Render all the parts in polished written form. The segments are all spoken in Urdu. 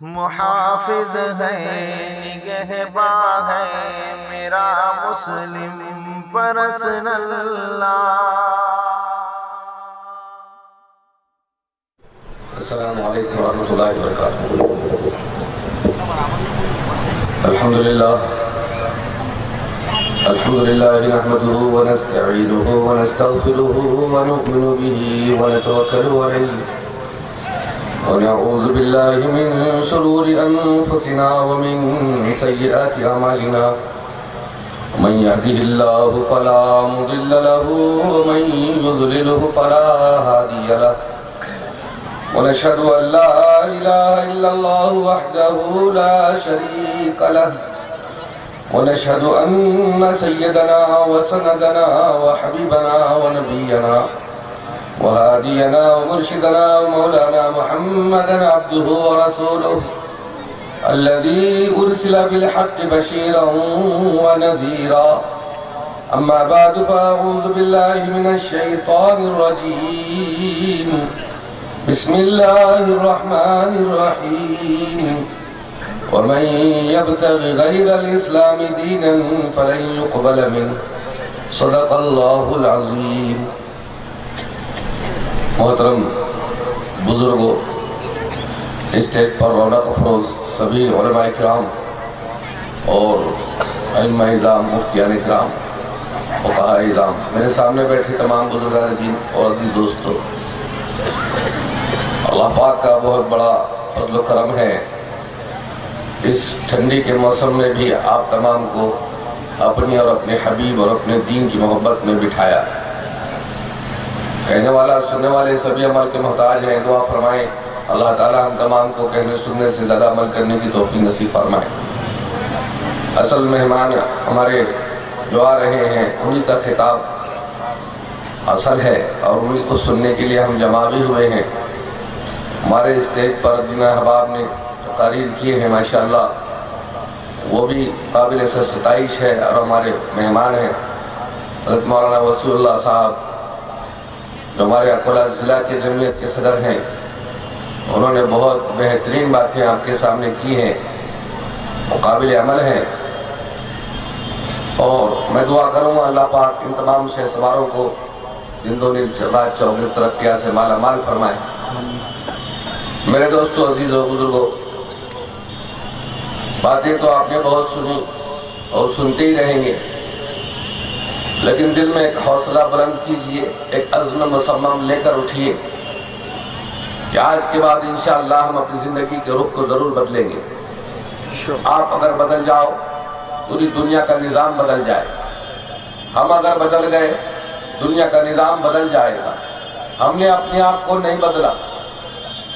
محافظ ہے نگہباں ہے میرا مسلم پرسنل السلام علیکم ورحمۃ اللہ وبرکاتہ۔ الحمدللہ نحمده ونستعینه ونستغفره ونؤمن به ونتوکل علیہ ونعوذ باللہ من شرور انفسنا ومن سیئات اعمالنا من يهده الله فلا مضل له ومن يضلله فلا هادي له ونشهد أن لا إله إلا الله وحده لا شريك له ونشهد أن سيدنا وسندنا وحبيبنا ونبينا وهادينا ومرشدنا ومولانا محمدا عبده ورسوله الذي أرسل بالحق بشيرا ونذيرا أما بعد فأعوذ بالله من الشيطان الرجيم بسم الله الرحمن الرحيم ومن يبتغ غير الإسلام دينا فلن يقبل منه صدق الله العظيم۔ محترم بزرگوں، اسٹیج پر رونق افروز سبھی علماء کرام اور ائمہ اعظام، مفتیان کرام، فقہاء اعظام، میرے سامنے بیٹھے تمام بزرگان دین اور عزیز دوستو، اللہ پاک کا بہت بڑا فضل و کرم ہے اس ٹھنڈی کے موسم میں بھی آپ تمام کو اپنی اور اپنے حبیب اور اپنے دین کی محبت میں بٹھایا۔ کہنے والا سننے والے سبھی عمل کے محتاج ہیں، دعا فرمائیں اللہ تعالی ہم تمام کو کہنے سننے سے زیادہ عمل کرنے کی توفیق نصیب فرمائیں۔ اصل مہمان ہمارے جو آ رہے ہیں انہی کا خطاب اصل ہے اور انہی کو سننے کے لیے ہم جمع بھی ہوئے ہیں۔ ہمارے اسٹیج پر جن احباب نے تقاریر کیے ہیں ماشاءاللہ وہ بھی قابل ستائش ہے، اور ہمارے مہمان ہیں حضرت مولانا وسیع اللہ صاحب جو ہمارے اکولہ ضلع کے جمعیت کے صدر ہیں، انہوں نے بہت بہترین باتیں آپ کے سامنے کی ہیں، قابل عمل ہیں، اور میں دعا کروں گا اللہ پاک ان تمام شہ سواروں کو زندونی رات چوگے ترقیہ سے مالا مال فرمائے۔ میرے دوستو، عزیزو، بزرگو، باتیں تو آپ نے بہت سنی اور سنتے ہی رہیں گے، لیکن دل میں ایک حوصلہ بلند کیجئے، ایک عزم مصمم لے کر اٹھئے کہ آج کے بعد انشاءاللہ ہم اپنی زندگی کے رخ کو ضرور بدلیں گے۔ آپ اگر بدل جاؤ پوری دنیا کا نظام بدل جائے، ہم اگر بدل گئے دنیا کا نظام بدل جائے گا۔ ہم نے اپنے آپ کو نہیں بدلا،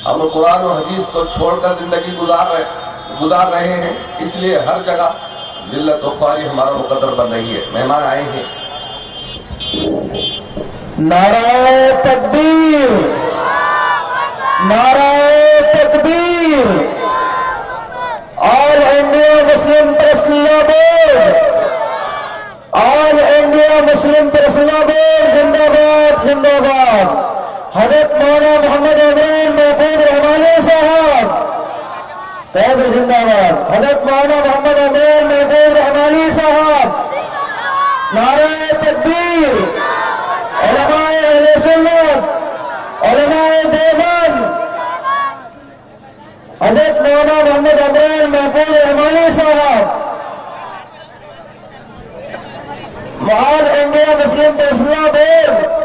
ہم قرآن و حدیث کو چھوڑ کر زندگی گزار رہے ہیں، اس لیے ہر جگہ ذلت و خواری ہمارا مقدر بن رہی ہے۔ مہمان آئے ہیں، نعرہ تکبیر، نعرہ تکبیر، آل انڈیا مسلم پرسنل بورڈ، آل انڈیا مسلم پرسنل بورڈ زندہ باد، زندہ باد۔ حضرت مولانا محمد عمران محفوظ رحمانی صاحب قبر زندہ باد۔ حضرت مولانا محمد عمران محفوظ رحمانی صاحب، نعرہ تکبیر، علماء اہل سنت، علماء دیوبند، حضرت مولانا محمد عمران محفوظ رحمانی صاحب، آل انڈیا مسلم پرسنل بورڈ،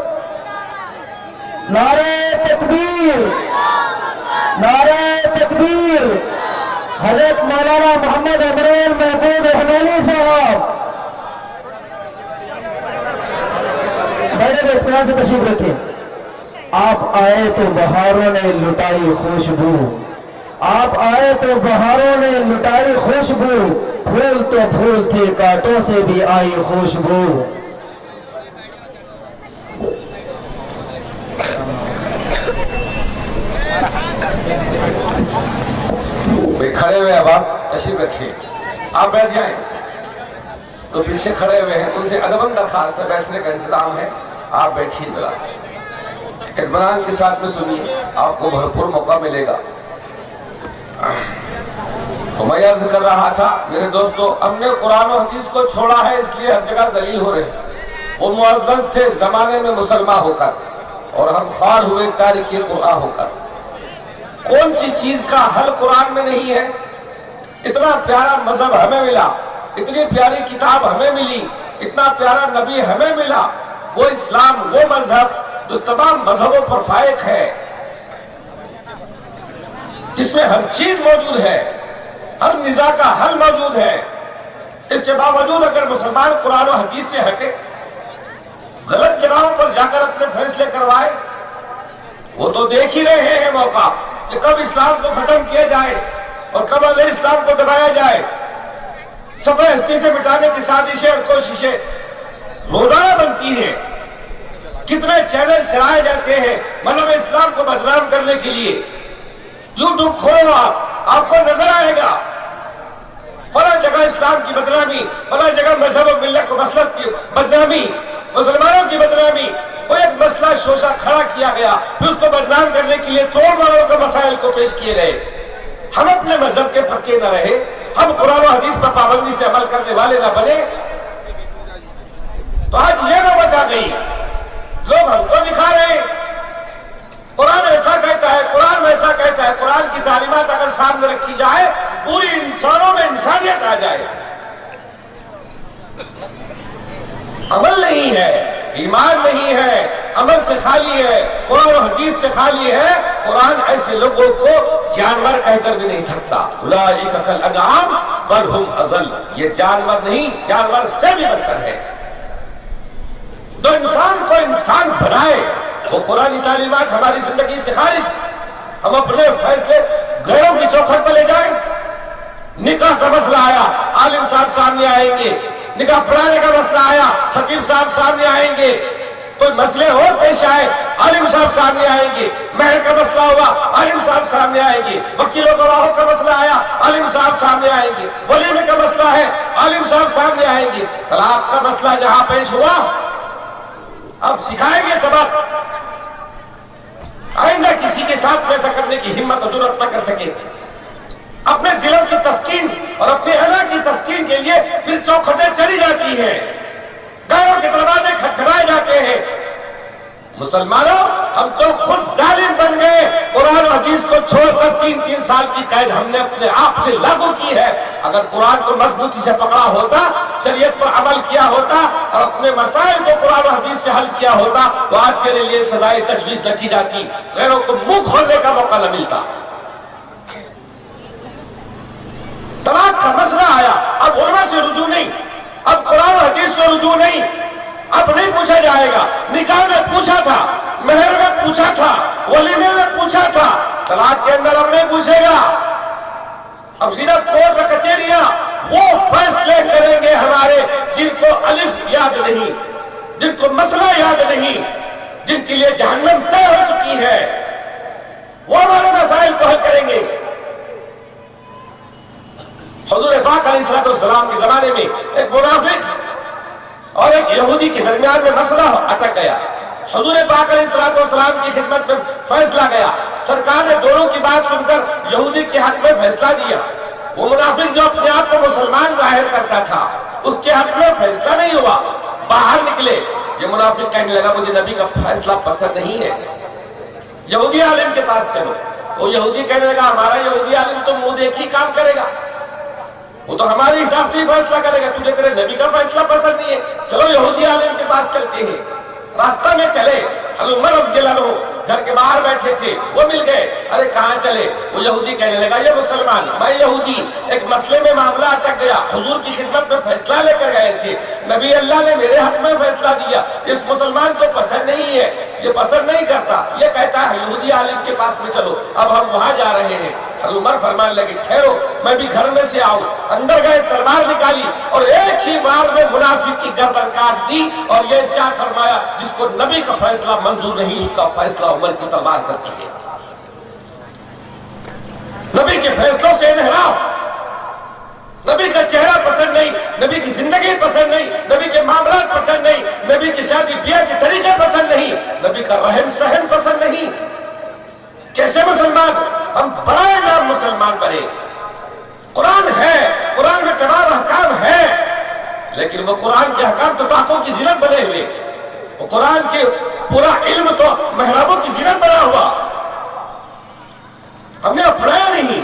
نعرہ تکبیر، نعرہ تکبیر، حضرت مولانا محمد عمران محفوظ رحمانی صاحب۔ بیٹھے اطمینان سے تشریف رکھیں۔ آپ آئے تو بہاروں نے لٹائی خوشبو، آپ آئے تو بہاروں نے لٹائی خوشبو، پھول تو پھول تھے کانٹوں سے بھی آئی خوشبو۔ کھڑے ہوئے اب آپ تشریف رکھیں، آپ بیٹھ جائیں۔ تو پیچھے کھڑے ہوئے ہیں، ان سے ادباً درخواست ہے، بیٹھنے کا انتظام ہے، آپ بیٹھیے ذرا، اطمینان کے ساتھ میں سنیے، آپ کو بھرپور موقع ملے گا۔ تو میں عرض کر رہا تھا میرے دوستو، ہم نے قرآن و حدیث کو چھوڑا ہے اس لیے ہر جگہ ذلیل ہو رہے ہیں۔ وہ معزز تھے زمانے میں مسلمان ہو کر، اور ہم خوار ہوئے تارک قرآن ہو کر۔ کون سی چیز کا حل قرآن میں نہیں ہے؟ اتنا پیارا مذہب ہمیں ملا، اتنی پیاری کتاب ہمیں ملی، اتنا پیارا نبی ہمیں ملا، وہ اسلام، وہ مذہب جو تمام مذہبوں پر فائق ہے، جس میں ہر چیز موجود ہے، ہر نزاع کا حل موجود ہے۔ اس کے باوجود اگر مسلمان قرآن و حدیث سے ہٹے، غلط جگہوں پر جا کر اپنے فیصلے کروائے، وہ تو دیکھ ہی رہے ہیں موقع کہ کب اسلام کو ختم کیا جائے اور کب علیہ اسلام کو دبایا جائے۔ سب ہستی سے مٹانے کی سازشیں اور کوششیں روزانہ بنتی ہیں۔ کتنے چینل چلائے جاتے ہیں مذہب اسلام کو بدنام کرنے کے لیے۔ یوٹیوب کھولو آپ کو نظر آئے گا فلاں جگہ اسلام کی بدنامی، فلاں جگہ مذہب و ملت و مسلک کی بدنامی، مسلمانوں کی بدنامی۔ کوئی ایک مسئلہ شوشہ کھڑا کیا گیا، پھر اس کو بدنام کرنے کے لیے توڑ ماروں کے مسائل کو پیش کیے گئے۔ ہم اپنے مذہب کے پکے نہ رہے، ہم قرآن و حدیث پر پابندی سے عمل کرنے والے نہ بنے، تو آج یہ نوبت آ گئی، لوگ ہم کو دکھا رہے ہیں قرآن ایسا کہتا ہے، قرآن ویسا کہتا ہے۔ قرآن کی تعلیمات اگر سامنے رکھی جائے، پوری انسانوں میں انسانیت آ جائے۔ عمل نہیں ہے، ایمان نہیں ہے، عمل سے خالی ہے، قرآن و حدیث سے خالی ہے۔ قرآن ایسے لوگوں کو جانور کہہ کر بھی نہیں تھکتا۔ اولئک کالانعام بل ہم اضل، یہ جانور نہیں، جانور سے بھی بدتر ہے۔ تو انسان کو انسان بنائے، وہ قرآنی تعلیمات ہماری زندگی سے خارج۔ ہم اپنے فیصلے غیروں کی چوکھٹ پر لے جائیں۔ نکاح کا مسئلہ آیا، عالم صاحب سامنے آئیں گے۔ نکاح پڑھانے کا مسئلہ آیا، خطیب صاحب سامنے آئیں گے۔ کوئی مسئلے اور پیش آئے، عالم صاحب سامنے آئیں گے۔ مہر کا مسئلہ ہوا، عالم صاحب سامنے آئیں گے۔ وکیلوں گواہوں کا مسئلہ آیا، عالم صاحب سامنے آئیں گے۔ ولیمے کا مسئلہ ہے، عالم صاحب سامنے آئیں گے۔ طلاق کا مسئلہ جہاں پیش ہوا، اب سکھائیں گے سبق۔ آئندہ کسی کے ساتھ ایسا کرنے کی ہمت و جرأت نہ کر سکے۔ اپنے دلوں کی تسکین اور اپنے اللہ کی تسکین کے لیے پھر چوکھٹیں چلی جاتی ہیں، غیروں کے دروازے کھٹکھٹائے جاتے ہیں۔ مسلمانوں، ہم تو خود ظالم بن گئے۔ قرآن و حدیث کو چھوڑ کر 3 سال کی قید ہم نے اپنے آپ سے لاگو کی ہے۔ اگر قرآن کو مضبوطی سے پکڑا ہوتا، شریعت پر عمل کیا ہوتا اور اپنے مسائل کو قرآن و حدیث سے حل کیا ہوتا، تو آج تیرے لیے سزائے تجویز نہ کی جاتی، غیروں کو منہ کھولنے کا موقع نہ ملتا۔ طلاق کا مسئلہ آیا، اب علماء سے رجوع نہیں، اب قرآن و حدیث سے رجوع نہیں، اب نہیں پوچھا جائے گا۔ نکاح میں پوچھا تھا، مہر میں پوچھا تھا، ولیمے میں پوچھا تھا، طلاق کے اندر اب نہیں پوچھے گا۔ اب سیدھا کورٹ اور کچہریاں وہ فیصلے کریں گے ہمارے، جن کو الف یاد نہیں، جن کو مسئلہ یاد نہیں، جن کے لیے جہنم طے ہو چکی ہے، وہ ہمارے مسائل کو حل کریں گے۔ حضور پاک علیہ السلام کے زمانے میں ایک منافق اور ایک یہودی کے درمیان میں مسئلہ اٹک گیا۔ حضور پاک علیہ السلام کی خدمت میں فیصلہ گیا۔ سرکار نے دونوں کی بات سن کر یہودی کے حق میں فیصلہ دیا۔ وہ منافق جو اپنے آپ کو مسلمان ظاہر کرتا تھا، اس کے حق میں فیصلہ نہیں ہوا۔ باہر نکلے، یہ منافق کہنے لگا مجھے نبی کا فیصلہ پسند نہیں ہے، یہودی عالم کے پاس چلو۔ وہ یہودی کہنے لگا ہمارا یہودی عالم تو منہ دیکھ ہی کام کرے گا، وہ تو ہمارے حساب سے ہی فیصلہ کرے گا، تجھے تیرے نبی کا فیصلہ پسند نہیں ہے، چلو یہودی عالم کے پاس چلتے ہیں۔ راستہ میں چلے، حضرت عمر رضی اللہ عنہ گھر کے باہر بیٹھے تھے، وہ مل گئے۔ ارے کہاں چلے؟ وہ یہودی کہنے لگا یہ مسلمان، میں یہودی، ایک مسئلے میں معاملہ اٹک گیا، حضور کی خدمت میں فیصلہ لے کر گئے تھے، نبی اللہ نے میرے حق میں فیصلہ دیا، اس مسلمان کو پسند نہیں ہے، یہ پسند نہیں کرتا، یہ کہتا ہے یہودی عالم کے پاس میں چلو، اب ہم وہاں جا رہے ہیں۔ حضرت عمر فرمان لگے ٹھہرو، میں بھی گھر میں سے آؤں۔ اندر گئے، تلوار نکالی اور ایک ہی بار میں منافق کی گردن کاٹ دی، اور یہ ارشاد فرمایا جس کو نبی کا فیصلہ منظور نہیں، اس کا فیصلہ عمر کی تلوار کرتی ہے۔ نبی کے فیصلوں سے انحراف، نبی کا چہرہ پسند نہیں، نبی کی زندگی پسند نہیں، نبی کے معاملات پسند نہیں، نبی کی شادی بیاہ کے طریقے پسند نہیں، نبی کا رحم سہن پسند نہیں۔ کیسے مسلمان؟ ہم برائے نام مسلمان بنے۔ قرآن لیکن وہ قرآن کے احکام تو ٹاکوں کی زینت بنے ہوئے، وہ قرآن کے پورا علم تو محرابوں کی زینت بنا ہوا، ہم نے اپنایا نہیں،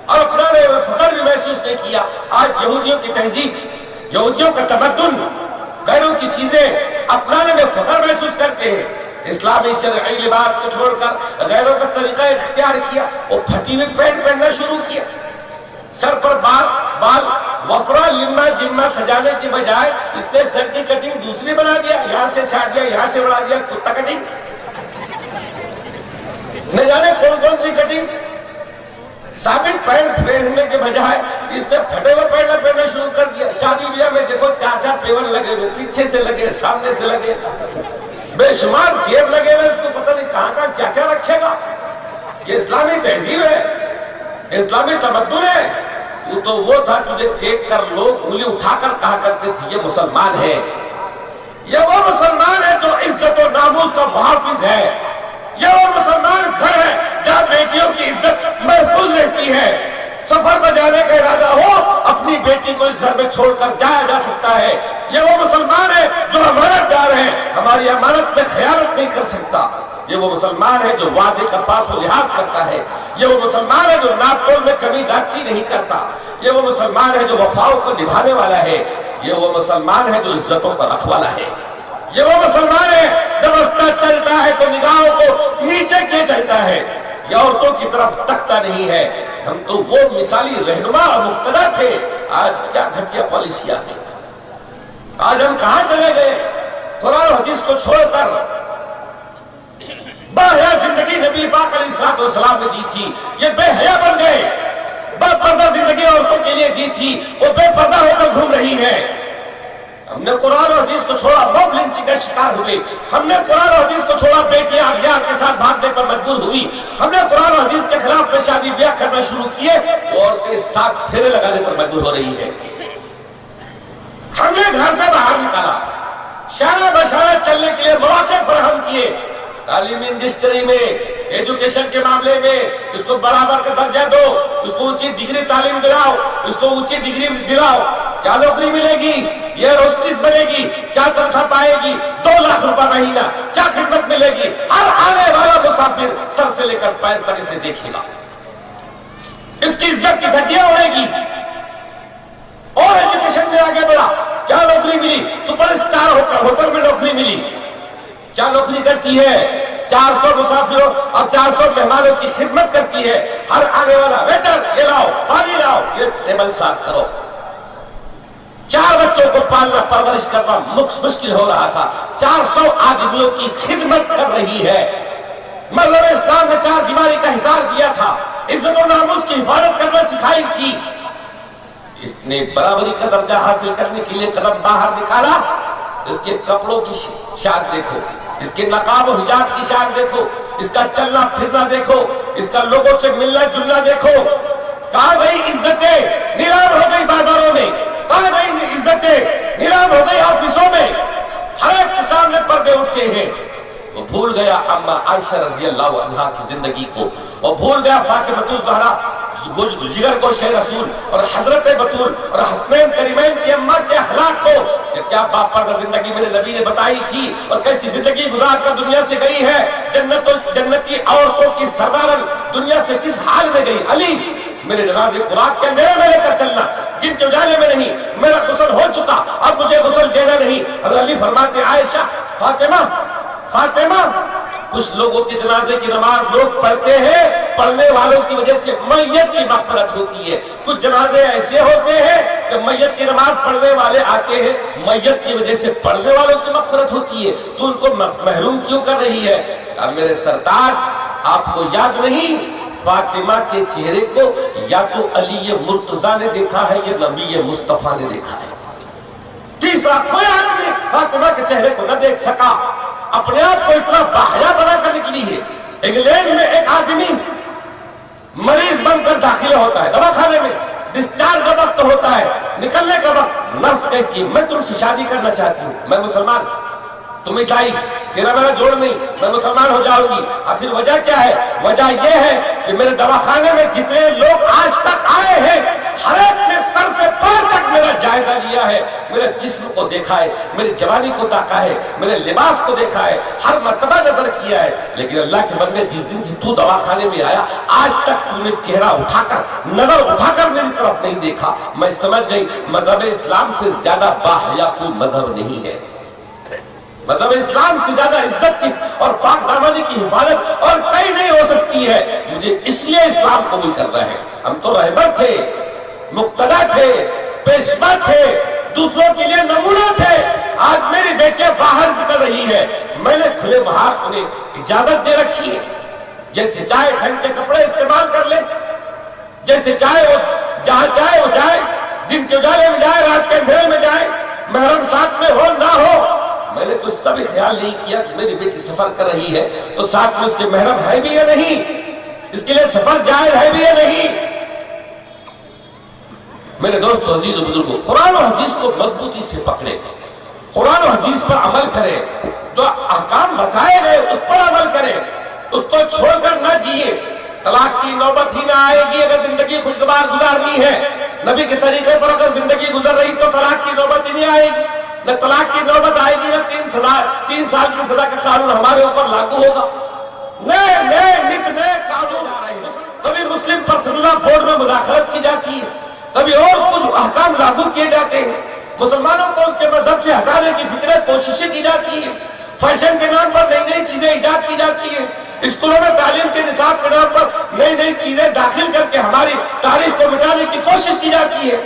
اور اپنانے میں فخر بھی محسوس نہیں کیا۔ آج یہودیوں کی تہذیب، یہودیوں کا تمدن، غیروں کی چیزیں اپنانے میں فخر محسوس کرتے ہیں۔ اسلامی شرعی لباس کو چھوڑ کر غیروں کا طریقہ اختیار کیا، وہ پھٹی ہوئی پینٹ پہننا شروع کیا، سر پر بال وفرا لما جما سجانے کی بجائے اس نے سر کی کٹنگ دوسری بنا دیا، یہاں سے چھاٹ دیا، یہاں سے بڑھا دیا، کتا کٹنگ، نہ جانے کون کون سی کٹنگ۔ ثابت پینٹ پہننے کے بجائے اس نے پھٹے ہوئے پہننا شروع کر دیا۔ شادی بیاہ میں دیکھو 4 پیون لگے ہوئے، پیچھے سے لگے، سامنے سے لگے، بے شمار جیب لگے ہوئے، اس کو پتہ نہیں کہاں کا کیا کیا رکھے گا۔ یہ اسلامی تہذیب ہے، اسلامی تمدن ہے۔ وہ تو وہ تھا تجھے دیکھ کر لوگ انگلی اٹھا کر کہا کرتے تھے یہ مسلمان ہے، یہ وہ مسلمان ہے جو عزت و ناموس کا محافظ ہے، یہ وہ مسلمان گھر ہے جہاں بیٹیوں کی عزت محفوظ رہتی ہے، سفر میں جانے کا ارادہ ہو اپنی بیٹی کو اس گھر میں چھوڑ کر جایا جا سکتا ہے، یہ وہ مسلمان ہے جو امانت دار ہے، ہماری امانت میں خیانت نہیں کر سکتا، یہ وہ مسلمان ہے جو وعدے کا پاس و لحاظ کرتا ہے، یہ وہ مسلمان ہے جو ناپ تول میں کمی زیادتی نہیں کرتا، یہ وہ مسلمان ہے جو وفاؤں کو نبھانے والا ہے، یہ وہ مسلمان ہے جو عزتوں کا رکھوالا ہے، یہ وہ مسلمان ہے جب رستہ چلتا ہے تو نگاہوں کو نیچے کیے چلتا ہے، یہ عورتوں کی طرف تکتا نہیں ہے۔ ہم تو وہ مثالی رہنما اور مقتدا تھے، آج کیا گھٹیا پالیسی آ گئی، آج ہم کہاں چلے گئے؟ قرآن و حدیث کو چھوڑ کر با حیا زندگی نبی پاک علیہ السلام نے دی تھی، یہ بے حیا بن گئے، با پردہ زندگی عورتوں کے لیے دی تھی، وہ بے پردہ ہو کر گھوم رہی ہے۔ ہم نے قرآن و حدیث کو چھوڑا، موب لنچنگ کا شکار ہوئے، ہم نے قرآن و حدیث کو چھوڑا، بیٹیاں اغیار کے ساتھ بھاگنے پر مجبور ہوئی، ہم نے قرآن و حدیث کے خلاف میں شادی بیاہ کرنا شروع کیے، عورتیں 7 پھیرے لگانے پر مجبور ہو رہی ہیں۔ ہم نے گھر سے باہر نکالا، شانہ بشانہ چلنے کے لیے مواقع فراہم کیے، تعلیمی انڈسٹری میں، ایجوکیشن کے معاملے میں اس کو برابر کا درجہ دو، اس کو اونچی ڈگری تعلیم دلاؤ، اس کو اونچی ڈگری دلاؤ، کیا نوکری ملے گی، یہ روسٹس بنے گی، کیا تنخواہ پائے گی، 2 لاکھ روپے مہینہ، کیا خدمت ملے گی، ہر آنے والا مسافر سر سے لے کر پیر تک اسے دیکھے گا، اس کی عزت کی دھجیاں اڑے گی۔ اور ایجوکیشن میں آگے بڑھا، کیا نوکری ملی، سپر اسٹار ہو کر ہوٹل میں نوکری ملی، کیا نوکری کرتی ہے، 400 مسافروں اور 400 مہمانوں کی خدمت کرتی ہے، ہر آنے والا ویٹر یہ لاؤ، پانی لاؤ، یہ ٹیبل صاف کرو۔ 4 بچوں کو پالنا پرورش کرنا مشکل ہو رہا تھا، 400 آدمیوں کی خدمت کر رہی ہے۔ مذہب اسلام نے 4 دیواری کا حصار کیا تھا، عزت و ناموس کی حفاظت کرنا سکھائی تھی، اس نے برابری کا درجہ حاصل کرنے کے لیے قدم باہر نکالا۔ اس کے کپڑوں کی شان دیکھو، اس کے نقاب و حجاب کی شان دیکھو، اس کا چلنا پھرنا دیکھو، اس کا لوگوں سے ملنا جلنا دیکھو۔ کہاں گئی عزتیں، نیلام ہو گئی بازاروں میں، کہاں گئی عزتیں، نیلام ہو گئی آفسوں میں، ہر ایک کے سامنے پردے اٹھتے ہیں۔ وہ بھول گیا اما عائشہ رضی اللہ عنہا کی زندگی کو، وہ بھول گیا فاطمہ الزہرا جگر کو شہ رسول اور حضرت بطول اور حسنین کریمین کی اماں کے اخلاق کو، کہ کیا باپ پردہ زندگی میرے نبی نے بتائی تھی اور کیسی زندگی گزار کر دنیا سے گئی ہے، جنتی عورتوں کی سردارن دنیا سے کس حال میں گئی۔ علی میرے جنازے قرآن کے اندھیرے میں لے کر چلنا، جن کے اجالے میں نہیں، میرا غسل ہو چکا، اب مجھے غسل دینا نہیں۔ حضرت علی فرماتے عائشہ فاطمہ کچھ لوگوں کی جنازے کی نماز لوگ پڑھتے ہیں، پڑھنے والوں کی وجہ سے میت کی مغفرت ہوتی ہے، کچھ جنازے ایسے ہوتے ہیں کہ میت کی نماز پڑھنے والے آتے ہیں، میت کی وجہ سے پڑھنے والوں کی مغفرت ہوتی ہے، تو ان کو محروم کیوں کر رہی ہے؟ اب میرے سردار آپ کو یاد نہیں فاطمہ کے چہرے کو یا تو علی مرتضیٰ نے دیکھا ہے یا نبی مصطفیٰ نے دیکھا ہے۔ تیسرا کوئی آدمی فاطمہ کے چہرے کو نہ دیکھ سکا، اپنے آپ کو اتنا باحیا بنا کر نکلی ہے۔ انگلینڈ میں ایک آدمی مریض بن کر داخل ہوتا ہے دواخانے میں، ڈسچارج کا وقت ہوتا ہے، نکلنے کا وقت، نرس کہتی ہے میں تم سے شادی کرنا چاہتی ہوں، میں مسلمان، تم عیسائی، تیرا میرا جوڑ نہیں، میں مسلمان ہو جاؤں گی۔ آخر وجہ کیا ہے؟ وجہ یہ ہے کہ میرے دواخانے میں جتنے لوگ آج تک آئے ہیں ہر ایک نے سر سے پیر تک میرا جائزہ لیا ہے، میرے جسم کو دیکھا ہے، میری جوانی کو تاکا ہے، میرے لباس کو دیکھا ہے، ہر مرتبہ نظر کیا ہے، لیکن اللہ کے بندے جس دن سے تو دواخانے میں آیا آج تک تو نے چہرہ اٹھا کر نظر اٹھا کر میری طرف نہیں دیکھا۔ میں سمجھ گئی مذہب اسلام سے زیادہ باحیا کوئی مذہب نہیں ہے، مذہب اسلام سے زیادہ عزت کی اور پاک دامانی کی حفاظت اور کہیں نہیں ہو سکتی ہے۔ مجھے اس لیے اسلام قبول کرنا ہے۔ ہم تو رہبر تھے، مقتدا تھے، پیشوا تھے، دوسروں کے لیے نمونہ تھے۔ آج میری بیٹیاں باہر نکل رہی ہے، میں نے کھلے بہار انہیں اجازت دے رکھی ہے، جیسے چاہے ڈھنگ کے کپڑے استعمال کر لے، جیسے چاہے وہ جہاں چاہے وہ جائے، دن کے اجالے میں جائے، رات کے اندھیرے میں جائے، محرم ساتھ میں ہو نہ ہو۔ میں نے تو اس کا بھی خیال نہیں کیا کہ میری بیٹی سفر کر رہی ہے تو ساتھ میں اس کے محرم ہے بھی یا نہیں، اس کے لیے سفر جائز ہے بھی یا نہیں۔ میرے دوست عزیز و بزرگوں، قرآن و حدیث کو مضبوطی سے پکڑے، قرآن و حدیث پر عمل کرے، جو احکام بتائے گئے اس پر عمل کرے، اس کو چھوڑ کر نہ جیے۔ طلاق کی نوبت ہی نہ آئے گی اگر زندگی خوشگوار گزارنی ہے۔ نبی کے طریقے پر اگر زندگی گزر رہی تو طلاق کی نوبت ہی نہیں آئے گی، نہ طلاق کی نوبت آئے گی، نہ 3 سال کی سزا کا قانون ہمارے اوپر لاگو ہوگا۔ نئے قانون آ رہے ہیں، کبھی مسلم پرسنل لا بورڈ میں مداخلت کی جاتی ہے، کبھی اور کچھ احکام لاگو کیے جاتے ہیں، مسلمانوں کو ان کے مذہب سے ہٹانے کی کوششیں کی جاتی ہیں، فیشن کے نام پر نئی چیزیں ایجاد کی جاتی ہیں، اسکولوں میں تعلیم کے نصاب کے نام پر نئی چیزیں داخل کر کے ہماری تاریخ کو مٹانے کی کوشش کی جاتی ہے۔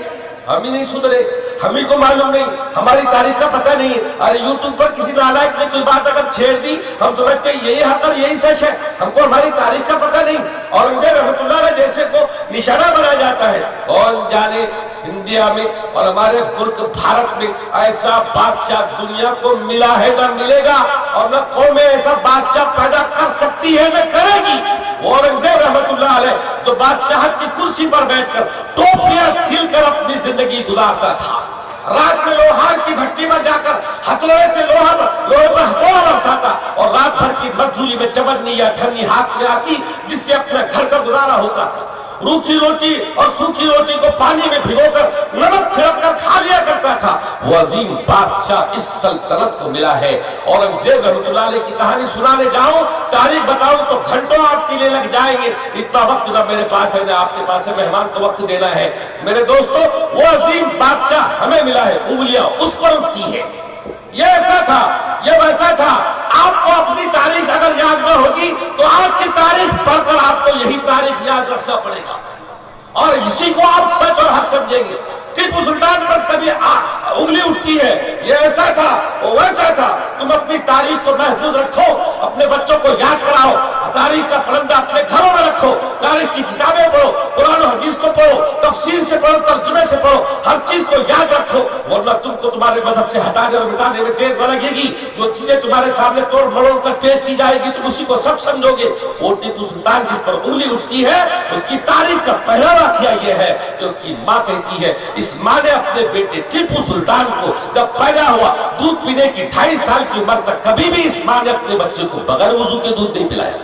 ہم ہی نہیں سدھرے، ہم ہی کو معلوم نہیں، ہماری تاریخ کا پتہ نہیں ہے۔ ارے یوٹیوب پر کسی نالائق نے کوئی بات اگر چھیڑ دی، ہم سمجھتے ہیں یہی حق اور یہی سچ ہے، ہم کو ہماری تاریخ کا پتہ نہیں۔ اورنگزیب رحمۃ اللہ علیہ جیسے کو نشانہ بنایا جاتا ہے، کون جانے انڈیا میں اور ہمارے ملک بھارت میں ایسا بادشاہ دنیا کو ملا ہے نہ ملے گا، اور نہ قومیں ایسا بادشاہ پیدا کر سکتی ہے نہ کرے گی۔ اورنگزیب رحمۃ اللہ علیہ تو بادشاہت کی کرسی پر بیٹھ کر ٹوپیاں سل کر اپنی زندگی گزارتا تھا، رات میں لوہار کی بھٹی میں جا کر ہتھوڑے سے لوہے پر ہتھوڑا برساتا، اور رات بھر کی مزدوری میں چمنی یا ٹھنی ہاتھ میں آتی جس سے اپنے گھر کا گزارا ہوتا تھا۔ روکھی روٹی اور سوکھی روٹی کو پانی میں بھگو کر نمک چھڑک کر کھا لیا کرتا تھا۔ وہ عظیم بادشاہ اس سلطنت کو ملا ہے۔ اورنگزیب رحمۃ اللہ علیہ کی کہانی سنانے جاؤں، تاریخ بتاؤں تو گھنٹوں آپ کے لیے لگ جائیں گے، اتنا وقت نہ میرے پاس ہے نہ آپ کے پاس ہے، مہمان کو وقت دینا ہے۔ میرے دوستو، وہ عظیم بادشاہ ہمیں ملا ہے، انگلیاں اس پر اٹھتی ہے، یہ ایسا تھا، یہ ویسا تھا۔ آپ کو اپنی تاریخ اگر یاد نہ ہوگی تو آج کی تاریخ پڑھ کر آپ کو یہی تاریخ یاد رکھنا پڑے گا، اور اسی کو آپ سچ اور حق سمجھیں گے۔ ٹیپو سلطان پر کبھی انگلی اٹھتی ہے، یہ ایسا تھا، وہ ویسا تھا۔ تم اپنی تاریخ کو محفوظ رکھو، اپنے بچوں کو یاد کراؤ، تاریخ کا پرندہ اپنے گھروں میں رکھو، تاریخ کی کتابیں پڑھو، قرآن و حدیث کو پڑھو، تفسیر سے پڑھو، ترجمے سے پڑھو، ہر چیز کو یاد رکھو، ورنہ تم کو تمہارے مذہب سے ہٹانے اور مٹانے میں دیر نہ لگے گی۔ جو چیزیں تمہارے سامنے توڑ مروڑ کر پیش کی جائے گی تم اسی کو سب سمجھو گے۔ وہ ٹیپو سلطان جس پر انگلی اٹھتی ہے، اس کی تاریخ کا پہلا واقعہ یہ ہے کہ اس کی ماں کہتی ہے، اس ماں نے اپنے بیٹے ٹیپو سلطان کو جب پیدا ہوا دودھ پینے کی 2.5 سال کی عمر تک کبھی بھی اس ماں نے اپنے بچے کو بغیر وضو کے دودھ نہیں پلایا،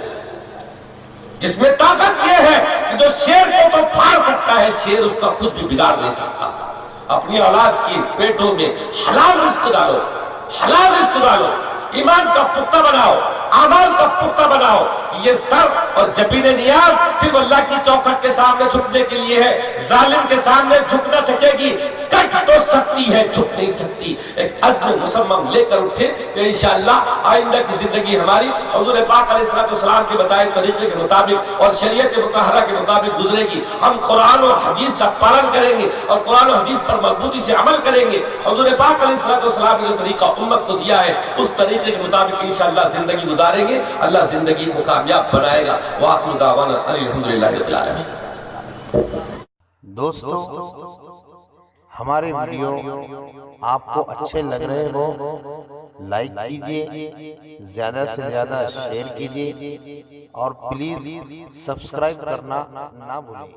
جس میں طاقت یہ ہے کہ جو شیر کو تو پھاڑ سکتا ہے، شیر اس کا خود بھی بگاڑ نہیں سکتا۔ اپنی اولاد کی پیٹوں میں حلال رزق ڈالو، حلال رزق ڈالو، ایمان کا پختہ بناؤ، اعمال کا پختہ بناؤ۔ یہ سر اور جبین نیاز صرف اللہ کی چوکھٹ کے سامنے جھکنے کے لیے ہے، ظالم کے سامنے جھک نہ سکے گی، کٹ تو سکتی ہے، جھک نہیں سکتی۔ ایک عزم مصمم لے کر اٹھے کہ انشاءاللہ آئندہ کی زندگی ہماری حضور پاک علیہ السلام کے بتائے طریقے کے مطابق اور شریعت مطہرہ کے مطابق گزرے گی۔ ہم قرآن و حدیث کا پالن کریں گے اور قرآن و حدیث پر مضبوطی سے عمل کریں گے۔ حضور پاک علیہ السلام نے جو طریقہ امت کو دیا ہے اس طریقے کے مطابق انشاءاللہ زندگی گزاریں گے، اللہ زندگی کو کامیاب بنائے گا۔ وآخر دعوانا الحمدللہ رب العالمین۔ دوستو، ہمارے ویڈیو آپ کو اچھے لگ رہے ہو لائک کیجئے، زیادہ سے زیادہ شیئر کیجئے، اور پلیز سبسکرائب کرنا نہ بھولیں۔